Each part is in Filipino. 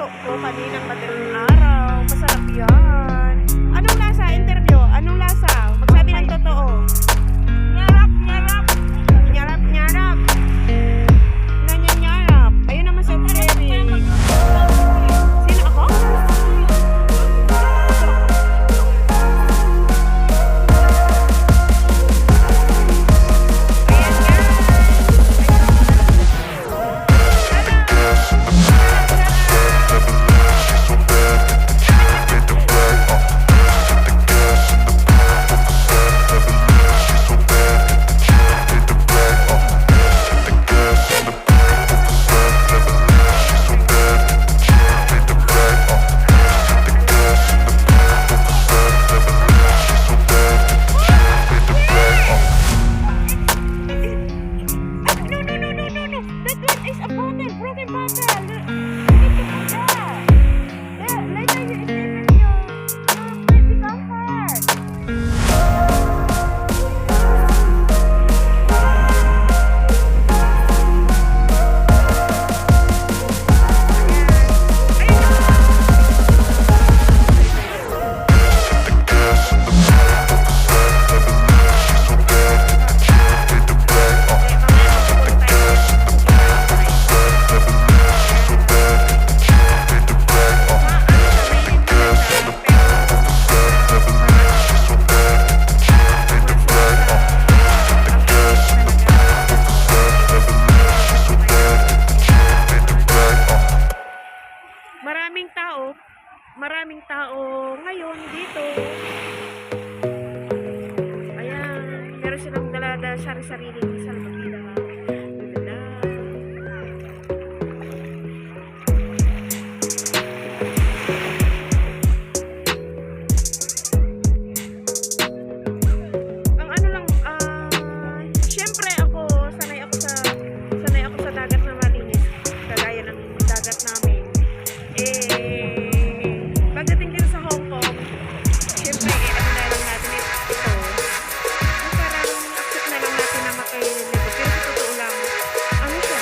niluto ko kaninang madaling araw. Masarap yan. Anong lasa? Interview. Anong lasa? Magsabi ng totoo. Nyarap, nyarap. Nyarap, nyarap. Nanyanyarap. Ayun naman si Jerry. Sino ako? Ayan maraming tao ngayon dito. Ayan, meron silang dala-dala sari-sariling salbabida. Ang ano lang, syempre ako, sanay ako sa dagat na malinis. Kagaya ng dagat namin. Pagdating din sa Hong Kong, syempre, ano na lang natin ito. Parang accept na lang natin na makainin nito. Pero sa totoo lang, ano siya?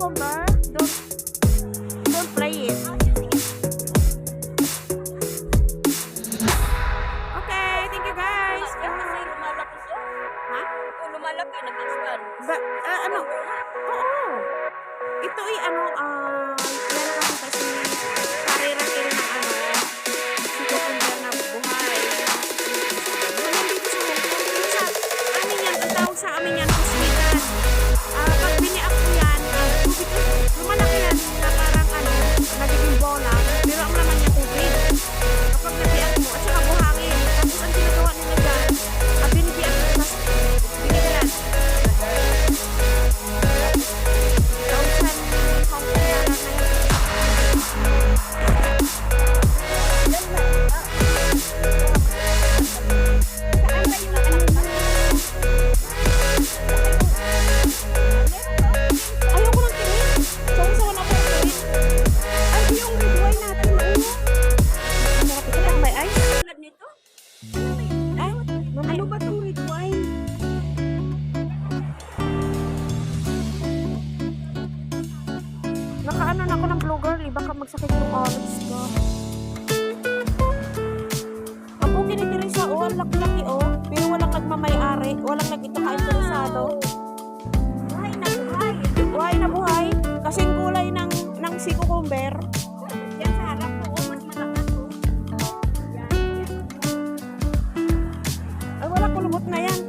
cucumber. Don't play it. Okay, thank you guys. Kasi lumalaki siya. Ha? Kung lumalaki, nag-expand. Ano? Oo. Ito ay ano, yan ang kasi karera-kera ng ano, si cucumber na buhay. Wala dito sa Hong Kong. Pero sa amin yan, ang tawag sa amin yan, kusmitan. Pag biniak ko yan, tubig, lumalaki yan na parang ano, nagiging bola. Pero ang laman niya tubig. Kapag nabiak mo, at saka buhangin. Tapos ang ginagawa nila dyan, binibiak mo, tapos binibilan. Ayoko ng kilit. Sawa-sawa na ako ng kilit. Ay, yung red wine natin, oh. Masarap ito lang, may ice. Tulad nito? Ay, ano ba itong red wine? Nakaano na ako ng blue girl, baka magsakit yung olives ko. Ang pugi ni Teresa, oh, ang laki-laki, oh. Pero walang nagmamayari, walang nagkaka-interesado. Buhay na buhay. Buhay na buhay, kasing kulay ng si cucumber. Yan sa harap ko, oh, mas malakas oh. Yan, yan. Ay, wala kulubot na yan.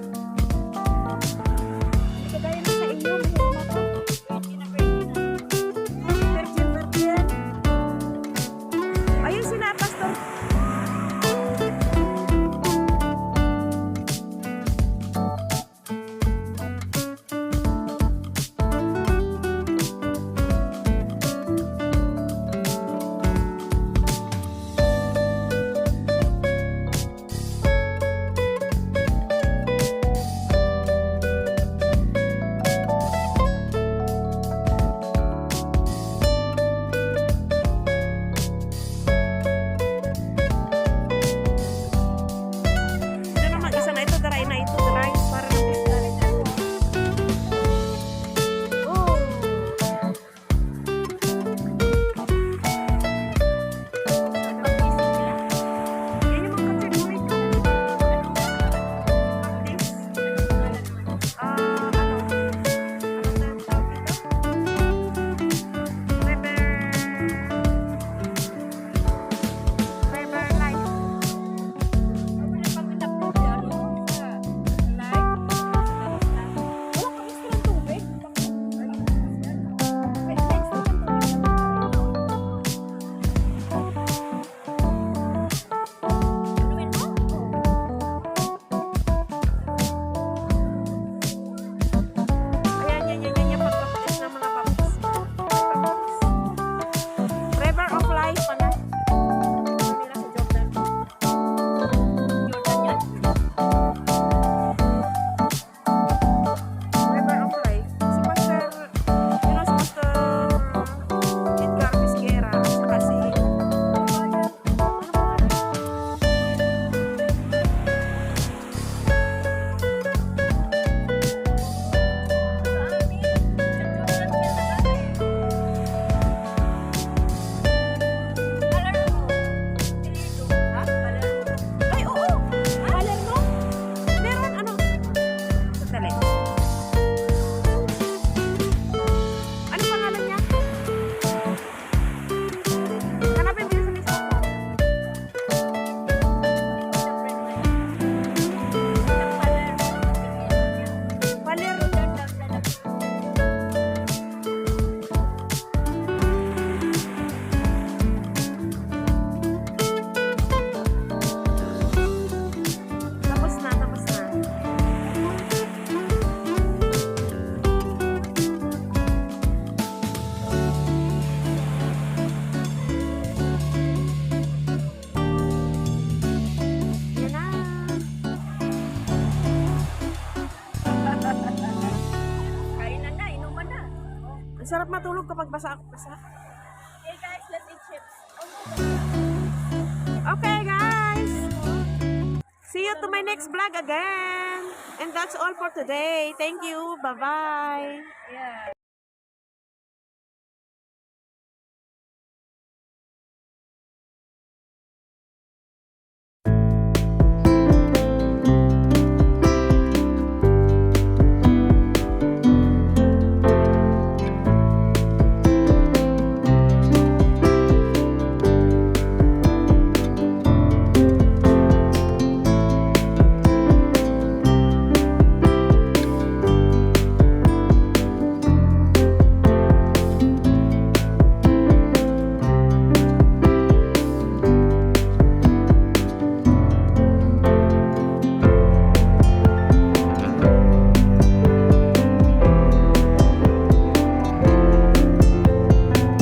Hindi kagaya na sa inyo, mahirap na to. Pwede na, pwede na. Virgin, virgin. Ayun sila, Pastor. Ito naman, isa na ito, dry na ito, dry. Para na dry. Oh. Yan yung mga kategory ko. Cactus. Ano na tawag dito? River life. Wala kang extra ng tubig. May extra ng tubig. Ayan, yan pagkapis ng mga papis. River of life pala. Nila sa Jordan. River of life. Si Pastor, si Pastor Edgar Visguera, at saka si ay, oo! Palermo? Meron, ano? Sandali. Ano pangalan niya? Hanapin mo yun sa lista. Palermo. Tapos na, tapos na. Yan na. Kainan na, inuman na. Ang sarap matulog kapag basa. Hey guys, let's eat chips. Okay, guys. See you to my next vlog again. And that's all for today. Thank you. Bye-bye. Yeah.